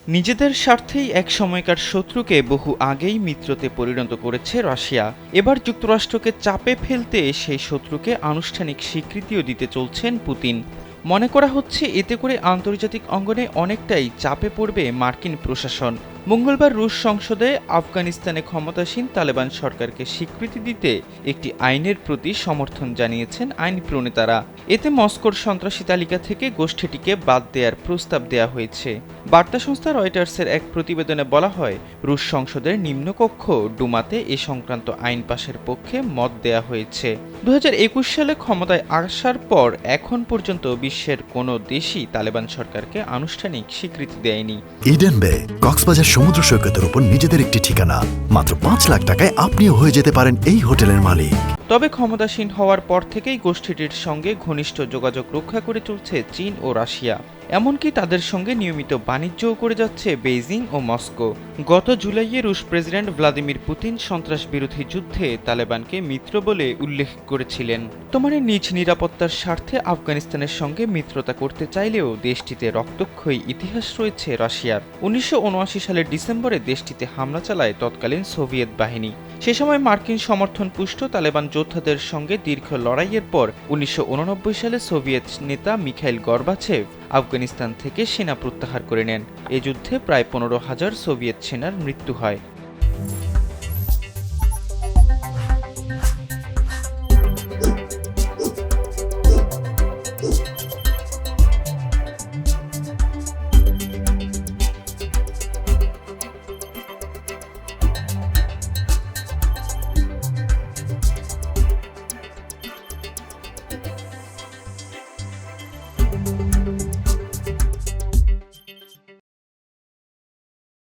নিজেদের স্বার্থেই এক সময়কার শত্রুকে বহু আগেই মিত্রতে পরিণত করেছে রাশিয়া। এবার যুক্তরাষ্ট্রকে চাপে ফেলতে সেই শত্রুকে আনুষ্ঠানিক স্বীকৃতিও দিতে চলছেন পুতিন। মনে করা হচ্ছে এতে করে আন্তর্জাতিক অঙ্গনে অনেকটাই চাপে পড়বে মার্কিন প্রশাসন। মঙ্গলবার রুশ সংসদে আফগানিস্তানে ক্ষমতাসীন তালেবান সরকারকে স্বীকৃতি দিতে একটি আইনের প্রতি সমর্থন জানিয়েছেন আইন প্রণেতারা। এতে মস্কোর সন্ত্রাসী তালিকা থেকে গোষ্ঠীটিকে বাদ দেওয়ার প্রস্তাব দেওয়া হয়েছে। বার্তা সংস্থা রয়টার্সের এক প্রতিবেদনে বলা হয়, রুশ সংসদের নিম্নকক্ষ ডুমাতে এ সংক্রান্ত আইন পাশের পক্ষে মত দেয়া হয়েছে। 2021 সালে ক্ষমতায় আসার পর এখন পর্যন্ত বিশ্বের কোনো দেশই তালেবান সরকারকে আনুষ্ঠানিক স্বীকৃতি দেয়নি। ইডেন বে কক্সবাজার সমুদ্র সৈকতের উপর নিজেদের একটি ঠিকানা। মাত্র 5 লাখ টাকায় আপনিও হয়ে যেতে পারেন এই হোটেলের মালিক। তবে ক্ষমতাসীন হওয়ার পর থেকেই গোষ্ঠীটির সঙ্গে ঘনিষ্ঠ যোগাযোগ রক্ষা করে চলছে চীন ও রাশিয়া। এমনকি তাদের সঙ্গে নিয়মিত বাণিজ্যও করে যাচ্ছে বেইজিং ও মস্কো। গত জুলাইয়ে রুশ প্রেসিডেন্ট ভ্লাদিমির পুতিন সন্ত্রাস বিরোধী যুদ্ধে তালেবানকে মিত্র বলে উল্লেখ করেছিলেন। বর্তমানে নিজ নিরাপত্তার স্বার্থে আফগানিস্তানের সঙ্গে মিত্রতা করতে চাইলেও দেশটিতে রক্তক্ষয়ী ইতিহাস রয়েছে রাশিয়ার। 1979 সালের ডিসেম্বরে দেশটিতে হামলা চালায় তৎকালীন সোভিয়েত বাহিনী। সে সময় মার্কিন সমর্থন পুষ্ট তালেবান যোদ্ধাদের সঙ্গে দীর্ঘ লড়াইয়ের পর 1989 সালে সোভিয়েত নেতা মিখাইল গর্বাচেভ আফগানিস্তান থেকে সেনা প্রত্যাহার করে নেন। এ যুদ্ধে প্রায় 15,000 সোভিয়েত সেনার মৃত্যু হয়।